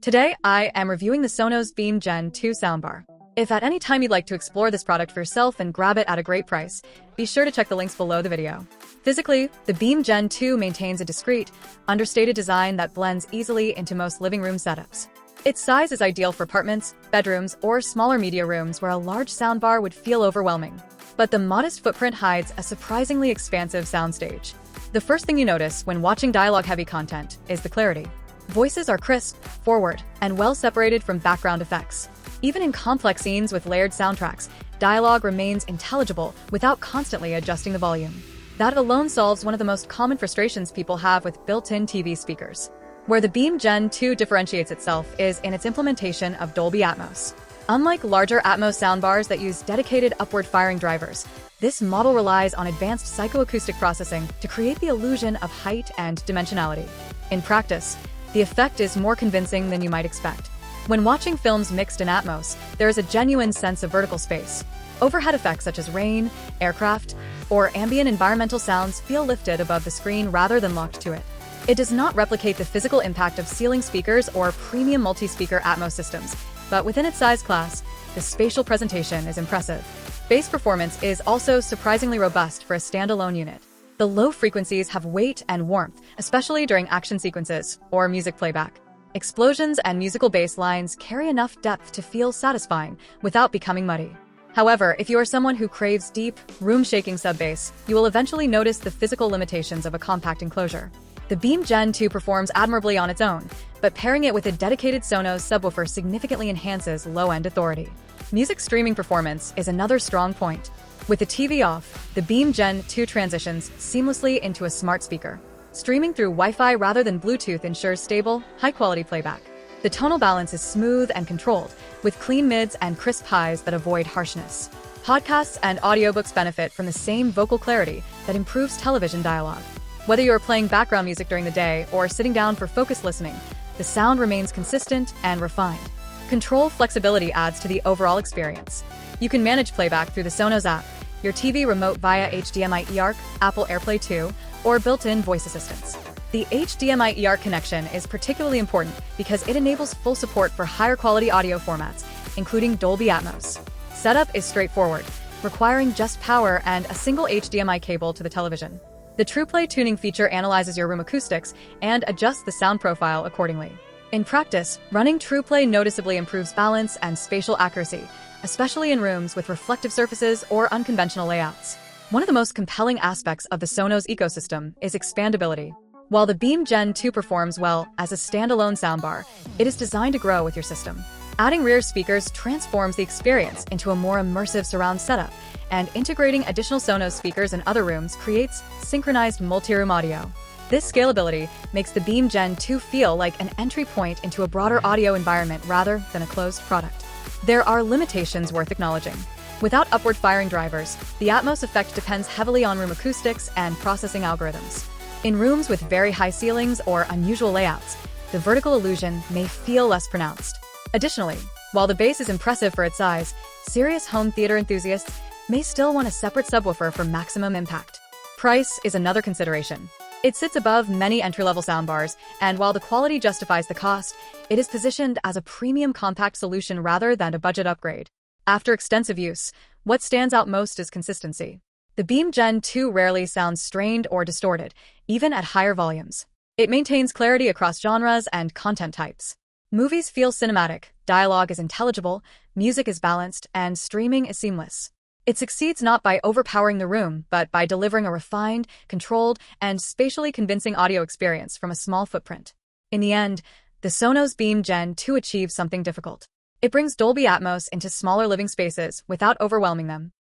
Today, I am reviewing the Sonos Beam Gen 2 soundbar. If at any time you'd like to explore this product for yourself and grab it at a great price, be sure to check the links below the video. Physically, the Beam Gen 2 maintains a discreet, understated design that blends easily into most living room setups. Its size is ideal for apartments, bedrooms, or smaller media rooms where a large soundbar would feel overwhelming. But the modest footprint hides a surprisingly expansive soundstage. The first thing you notice when watching dialogue-heavy content is the clarity. Voices are crisp, forward, and well separated from background effects. Even in complex scenes with layered soundtracks, dialogue remains intelligible without constantly adjusting the volume. That alone solves one of the most common frustrations people have with built-in TV speakers. Where the Beam Gen 2 differentiates itself is in its implementation of Dolby Atmos. Unlike larger Atmos soundbars that use dedicated upward-firing drivers, this model relies on advanced psychoacoustic processing to create the illusion of height and dimensionality. In practice, the effect is more convincing than you might expect. When watching films mixed in Atmos, there is a genuine sense of vertical space. Overhead effects such as rain, aircraft, or ambient environmental sounds feel lifted above the screen rather than locked to it. It does not replicate the physical impact of ceiling speakers or premium multi-speaker Atmos systems, but within its size class, the spatial presentation is impressive. Bass performance is also surprisingly robust for a standalone unit. The low frequencies have weight and warmth, especially during action sequences or music playback. Explosions and musical bass lines carry enough depth to feel satisfying without becoming muddy. However, if you are someone who craves deep, room-shaking sub-bass, you will eventually notice the physical limitations of a compact enclosure. The Beam Gen 2 performs admirably on its own, but pairing it with a dedicated Sonos subwoofer significantly enhances low-end authority. Music streaming performance is another strong point. With the TV off, the Beam Gen 2 transitions seamlessly into a smart speaker. Streaming through Wi-Fi rather than Bluetooth ensures stable, high-quality playback. The tonal balance is smooth and controlled, with clean mids and crisp highs that avoid harshness. Podcasts and audiobooks benefit from the same vocal clarity that improves television dialogue. Whether you are playing background music during the day or sitting down for focused listening, the sound remains consistent and refined. Control flexibility adds to the overall experience. You can manage playback through the Sonos app, your TV remote via HDMI eARC, Apple AirPlay 2, or built-in voice assistants. The HDMI eARC connection is particularly important because it enables full support for higher quality audio formats, including Dolby Atmos. Setup is straightforward, requiring just power and a single HDMI cable to the television. The Trueplay tuning feature analyzes your room acoustics and adjusts the sound profile accordingly. In practice, running Trueplay noticeably improves balance and spatial accuracy, especially in rooms with reflective surfaces or unconventional layouts. One of the most compelling aspects of the Sonos ecosystem is expandability. While the Beam Gen 2 performs well as a standalone soundbar, it is designed to grow with your system. Adding rear speakers transforms the experience into a more immersive surround setup, and integrating additional Sonos speakers in other rooms creates synchronized multi-room audio. This scalability makes the Beam Gen 2 feel like an entry point into a broader audio environment rather than a closed product. There are limitations worth acknowledging. Without upward-firing drivers, the Atmos effect depends heavily on room acoustics and processing algorithms. In rooms with very high ceilings or unusual layouts, the vertical illusion may feel less pronounced. Additionally, while the bass is impressive for its size, serious home theater enthusiasts may still want a separate subwoofer for maximum impact. Price is another consideration. It sits above many entry-level soundbars, and while the quality justifies the cost, it is positioned as a premium compact solution rather than a budget upgrade. After extensive use, what stands out most is consistency. The Beam Gen 2 rarely sounds strained or distorted, even at higher volumes. It maintains clarity across genres and content types. Movies feel cinematic, dialogue is intelligible, music is balanced, and streaming is seamless. It succeeds not by overpowering the room, but by delivering a refined, controlled, and spatially convincing audio experience from a small footprint. In the end, the Sonos Beam Gen 2 achieves something difficult. It brings Dolby Atmos into smaller living spaces without overwhelming them.